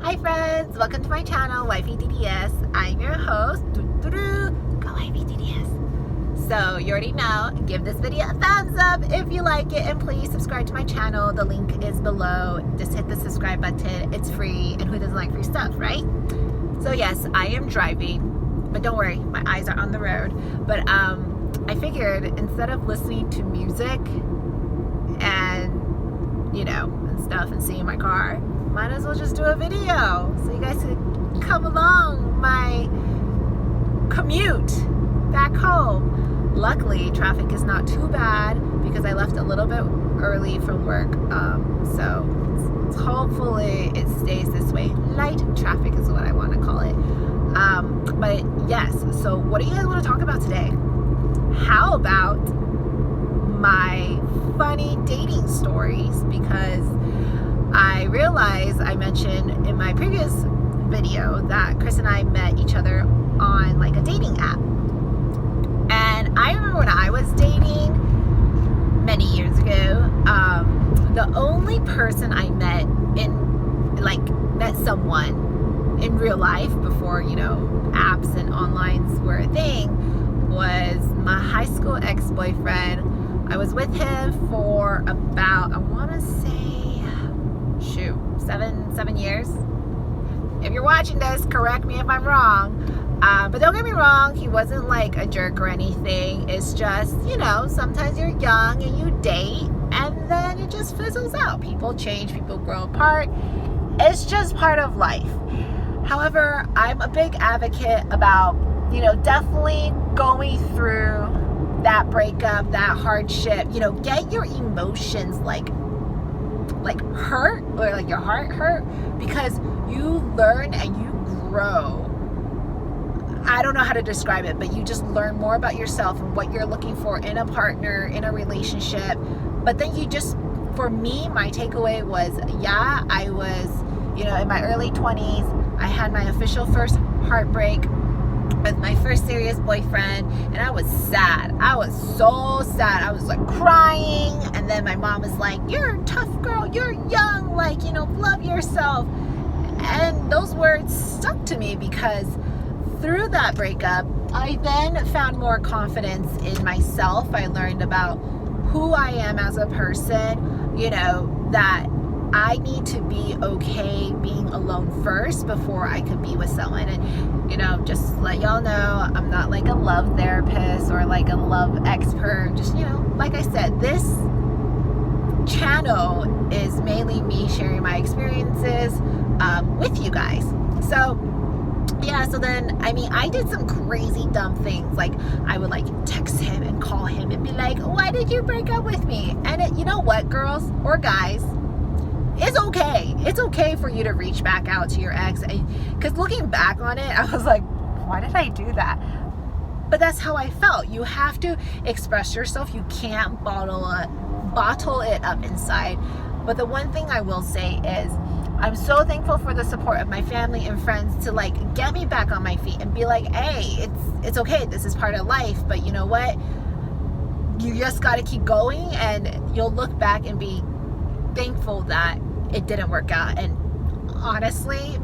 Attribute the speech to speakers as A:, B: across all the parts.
A: Hi friends, welcome to my channel, Wifey DDS. I'm your host, go Wifey DDS. So you already know, give this video a thumbs up if you like it, and please subscribe to my channel. The link is below. Just hit the subscribe button. It's free, and who doesn't like free stuff, right? So yes, I am driving, but don't worry, my eyes are on the road. But I figured instead of listening to music and and stuff and seeing my car, might as well just do a video so you guys can come along my commute back home. Luckily, traffic is not too bad because I left a little bit early from work, so hopefully it stays this way. Light traffic is what I want to call it. But yes, so what do you guys want to talk about today? How about my funny dating stories? Because I realized I mentioned in my previous video that Chris and I met each other on like a dating app. And I remember when I was dating many years ago, the only person I met someone in real life before, apps and onlines were a thing, was my high school ex-boyfriend. I was with him for about, I want to say, 7 years. If you're watching this, correct me if I'm wrong. But don't get me wrong, he wasn't like a jerk or anything. It's just, sometimes you're young and you date and then it just fizzles out. People change, people grow apart. It's just part of life. However, I'm a big advocate about, definitely going through that breakup, that hardship, get your emotions like hurt, or like your heart hurt, because you learn and you grow. I don't know how to describe it, but you just learn more about yourself and what you're looking for in a partner, in a relationship. But then for me, my takeaway was, I was, in my early 20s, I had my official first heartbreak with my first serious boyfriend, and I was sad. I was so sad. I was like crying, and then my mom was like, "You're a tough girl, you're young, love yourself." And those words stuck to me because through that breakup, I then found more confidence in myself. I learned about who I am as a person, that I need to be okay being alone first before I could be with someone. And, just to let y'all know, I'm not like a love therapist or like a love expert. Just, like I said, this channel is mainly me sharing my experiences with you guys. So, so then, I did some crazy dumb things. Like, I would text him and call him and be like, "Why did you break up with me?" And you know what, girls or guys? It's okay. It's okay for you to reach back out to your ex. Because looking back on it, I was like, why did I do that? But that's how I felt. You have to express yourself. You can't bottle it up inside. But the one thing I will say is, I'm so thankful for the support of my family and friends to get me back on my feet and be like, hey, it's okay. This is part of life. But you know what? You just got to keep going, and you'll look back and be thankful that it didn't work out. And honestly,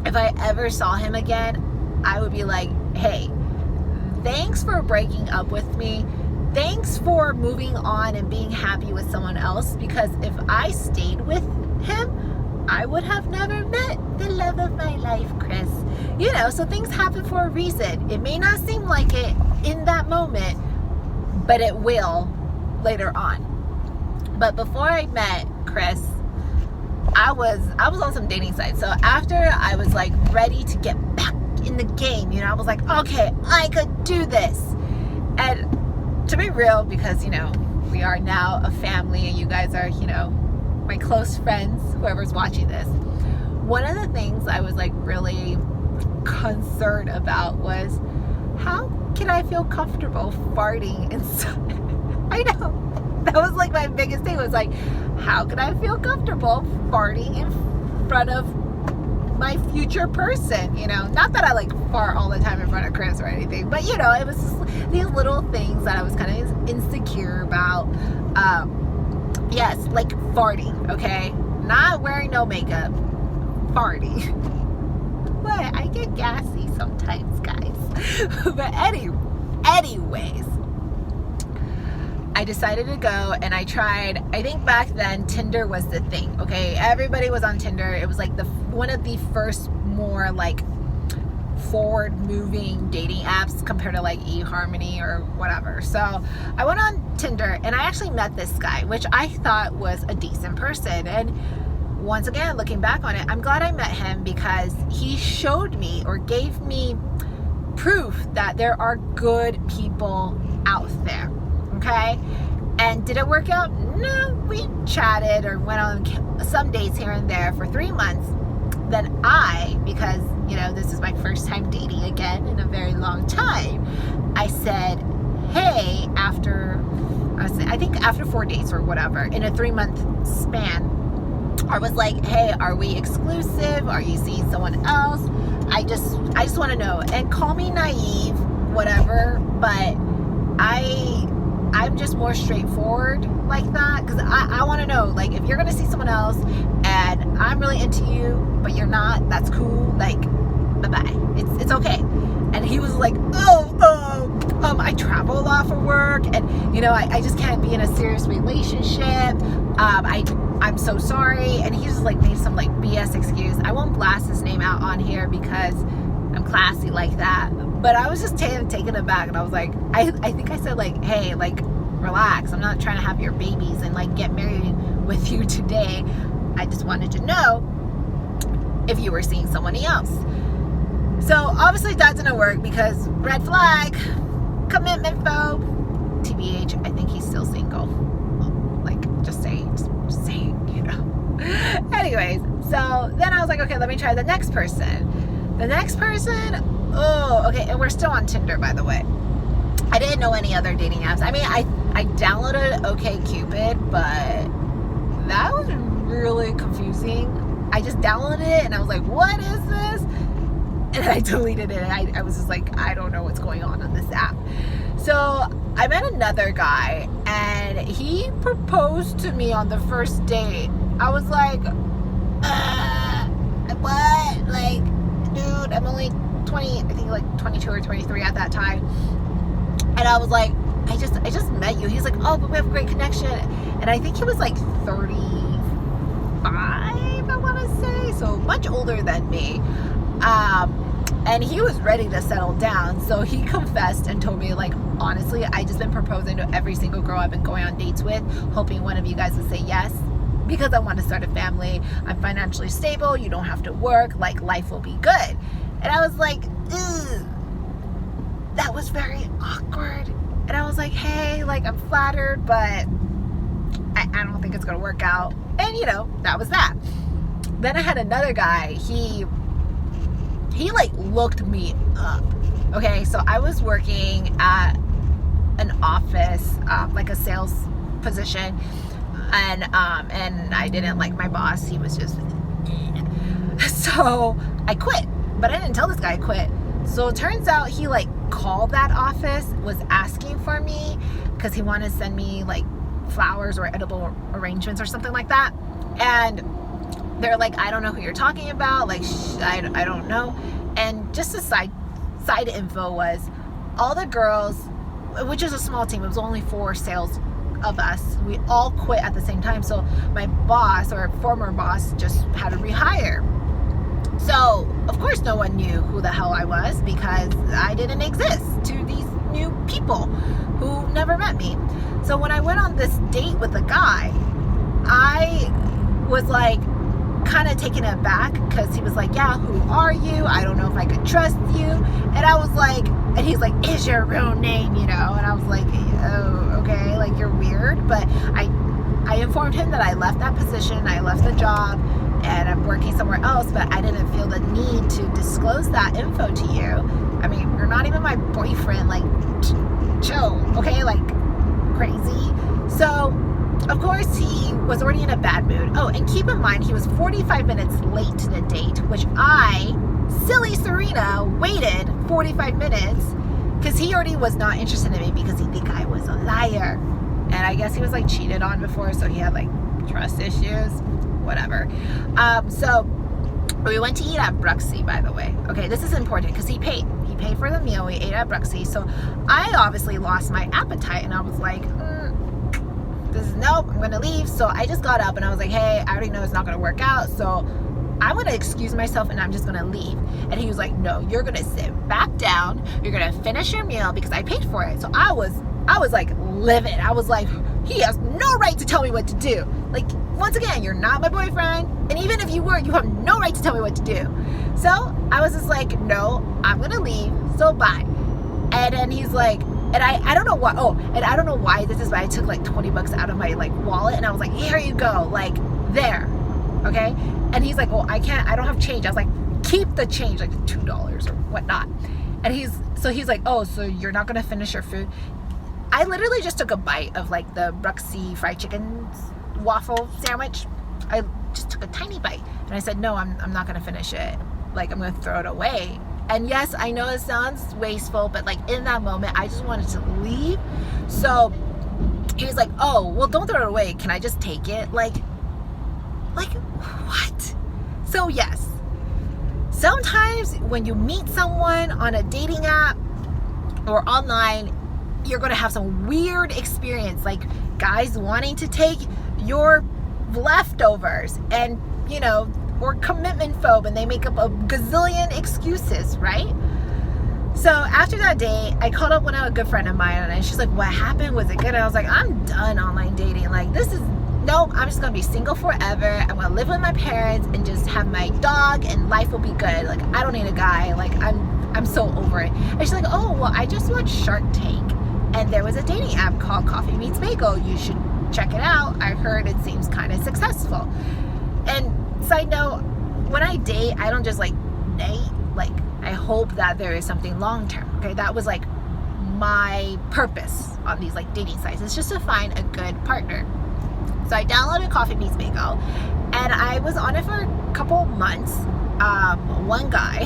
A: if I ever saw him again, I would be like, hey, thanks for breaking up with me. Thanks for moving on and being happy with someone else, because if I stayed with him, I would have never met the love of my life, Chris. So things happen for a reason. It may not seem like it in that moment, but it will later on. But before I met Chris, I was on some dating sites. So after I was ready to get back in the game, I was like, okay, I could do this. And to be real, because we are now a family, and you guys are my close friends, whoever's watching this, one of the things I was really concerned about was, how can I feel comfortable farting inside? I know. That was my biggest thing, was how could I feel comfortable farting in front of my future person? Not that I fart all the time in front of Chris or anything, but it was just these little things that I was kind of insecure about. Yes, farting, okay? Not wearing no makeup, farty. What? I get gassy sometimes, guys. But anyways, I decided to go and I tried. I think back then Tinder was the thing. Okay, everybody was on Tinder. It was like one of the first more like forward moving dating apps compared to like eHarmony or whatever. So I went on Tinder and I actually met this guy, which I thought was a decent person. And once again, looking back on it, I'm glad I met him because he showed me or gave me proof that there are good people out there. Okay? And did it work out? No, we chatted or went on some dates here and there for 3 months. Then because, you know, this is my first time dating again in a very long time, I said, hey, I think after 4 dates or whatever, in a 3-month span, I was like, hey, are we exclusive? Are you seeing someone else? I just want to know. And call me naive, whatever, but I'm just more straightforward like that, because I want to know, like, if you're going to see someone else and I'm really into you, but you're not, that's cool, like, bye-bye. It's okay. And he was like, I travel a lot for work, and, you know, I just can't be in a serious relationship. I'm so sorry. And he just, like, made some, like, BS excuse. I won't blast his name out on here because I'm classy like that. But I was just taken aback, and I was like, I think I said, like, hey, like, relax. I'm not trying to have your babies and, like, get married with you today. I just wanted to know if you were seeing someone else. So obviously that didn't work because red flag, commitment phobe. TBH, I think he's still single. Like, just saying, you know. Anyways, so then I was like, okay, let me try the next person. The next person, okay, and we're still on Tinder, by the way. I didn't know any other dating apps. I mean, I downloaded OkCupid, but that was really confusing. I just downloaded it and I was like, what is this? And I deleted it. I was just like, I don't know what's going on this app. So I met another guy and he proposed to me on the first date. I was like, what? Like, dude, I'm only 20, I think like 22 or 23 at that time. And I was like, I just met you. He's like, oh, but we have a great connection. And I think he was like 35, I want to say. So much older than me. And he was ready to settle down. So he confessed and told me, like, honestly, I just been proposing to every single girl I've been going on dates with, hoping one of you guys would say yes, because I want to start a family. I'm financially stable. You don't have to work. Like, life will be good. And I was like, ugh, that was very awkward. And I was like, hey, like, I'm flattered, but I don't think it's going to work out. And, you know, that was that. Then I had another guy. He like looked me up. Okay, so I was working at an office, like a sales position, and I didn't like my boss. He was just, so I quit. But I didn't tell this guy I quit. So it turns out he like called that office, was asking for me because he wanted to send me like flowers or edible arrangements or something like that. And they're like, I don't know who you're talking about. Like, I don't know. And just a side info was, all the girls, which is a small team, it was only 4 sales of us, we all quit at the same time. So my boss, or former boss, just had to rehire. So of course no one knew who the hell I was because I didn't exist to these new people who never met me. So when I went on this date with a guy, I was like kind of taken aback because he was like, yeah, who are you? I don't know if I could trust you. And I was like, and he's like, is your real name, you know? And I was like, oh, okay, like, you're weird. But I informed him that I left that position, I left the job, and I'm working somewhere else, but I didn't feel the need to disclose that info to you. I mean, you're not even my boyfriend, like, chill, okay? Like, crazy. So of course, he was already in a bad mood. Oh, and keep in mind, he was 45 minutes late to the date, which I, silly Serena, waited 45 minutes because he already was not interested in me because he think I was a liar. And I guess he was like cheated on before, so he had like trust issues, whatever. So We went to eat at Bruxy, by the way. Okay, this is important because he paid. He paid for the meal. We ate at Bruxy. So I obviously lost my appetite, and I was like, this is nope, I'm going to leave. So I just got up and I was like, hey, I already know it's not going to work out. So I'm going to excuse myself and I'm just going to leave. And he was like, no, you're going to sit back down. You're going to finish your meal because I paid for it. So I was like livid. I was like, he has no right to tell me what to do. Like, once again, you're not my boyfriend. And even if you were, you have no right to tell me what to do. So I was just like, no, I'm going to leave. So bye. And then he's like, and I don't know what, and I don't know why this is, but I took like $20 out of my like wallet and I was like, here you go, like there. Okay. And he's like, well, I don't have change. I was like, keep the change, like $2 or whatnot. And he's like, oh, so you're not going to finish your food? I literally just took a bite of like the Bruxy fried chicken waffle sandwich. I just took a tiny bite and I said, no, I'm not going to finish it. Like, I'm going to throw it away. And yes, I know it sounds wasteful, but like in that moment, I just wanted to leave. So he was like, oh, well, don't throw it away. Can I just take it? Like what? So yes, sometimes when you meet someone on a dating app or online, you're going to have some weird experience, like guys wanting to take your leftovers and, you know, or commitment phobe, and they make up a gazillion excuses, right? So after that day, I called up a good friend of mine, and she's like, what happened? Was it good? And I was like, I'm done online dating. Like, nope, I'm just gonna be single forever. I'm gonna live with my parents and just have my dog, and life will be good. Like, I don't need a guy. Like, I'm so over it. And she's like, oh, well, I just watched Shark Tank, and there was a dating app called Coffee Meets Bagel. You should check it out. I heard it seems kind of successful. And side note, when I date, I don't just like date. Like, I hope that there is something long term. Okay, that was like my purpose on these like dating sites. It's just to find a good partner. So I downloaded Coffee Meets Bagel, and I was on it for a couple months. One guy,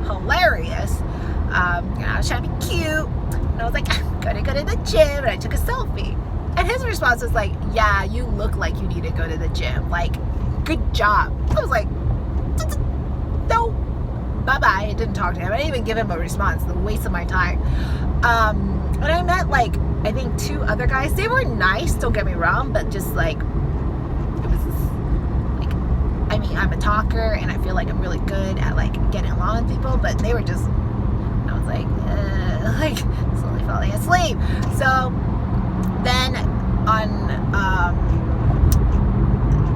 A: hilarious. I was trying to be cute, and I was like, I'm gonna go to the gym, and I took a selfie. And his response was like, yeah, you look like you need to go to the gym. Like, good job. I was like, no, bye-bye. I didn't talk to him. I didn't even give him a response. The waste of my time. And I met like, I think 2 other guys. They were nice, don't get me wrong, but just like, it was just, like, I mean, I'm a talker and I feel like I'm really good at like getting along with people, but they were just, I was like slowly falling asleep. So then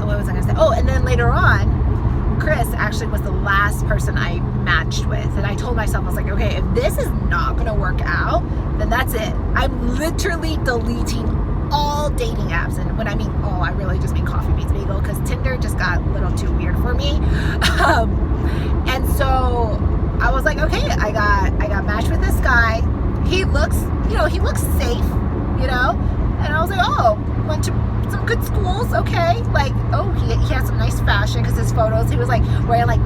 A: what was I gonna say? Oh, and then later on, Chris actually was the last person I matched with, and I told myself, I was like, okay, if this is not gonna work out, then that's it. I'm literally deleting all dating apps, and when I mean all, I really just mean Coffee Meets Bagel, because Tinder just got a little too weird for me. And so I was like, okay, I got matched with this guy. He looks safe, you know, and I was like, oh, went to some good schools, okay, like, oh, he has some nice fashion, because his photos, he was like wearing like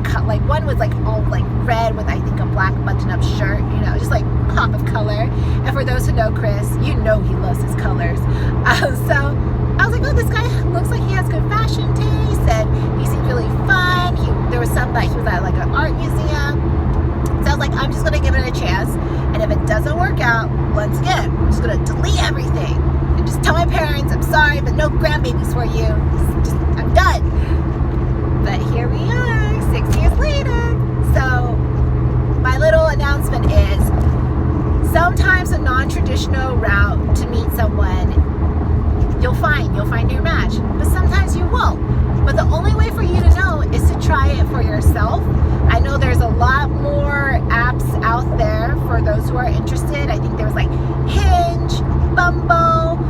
A: one was like all like red with I think a black button-up shirt, you know, just like pop of color. And for those who know Chris, you know he loves his colors. So I was like, oh, this guy looks like he has good fashion taste, and he seems really fun. There was some that he was at like an art museum. So I was like, I'm just gonna give it a chance, and if it doesn't work out, once again, I'm just gonna delete everything. Just tell my parents, I'm sorry, but no grandbabies for you. I'm done. But here we are, 6 years later. So my little announcement is, sometimes a non-traditional route to meet someone, you'll find your match, but sometimes you won't. But the only way for you to know is to try it for yourself. I know there's a lot more apps out there for those who are interested. I think there's like Hinge, Bumble.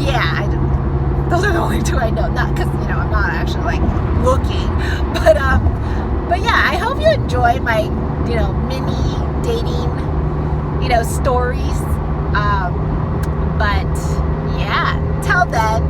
A: Yeah, those are the only 2 I know. Not because, you know, I'm not actually like looking, but yeah, I hope you enjoyed my, you know, mini dating, you know, stories. But yeah, till then,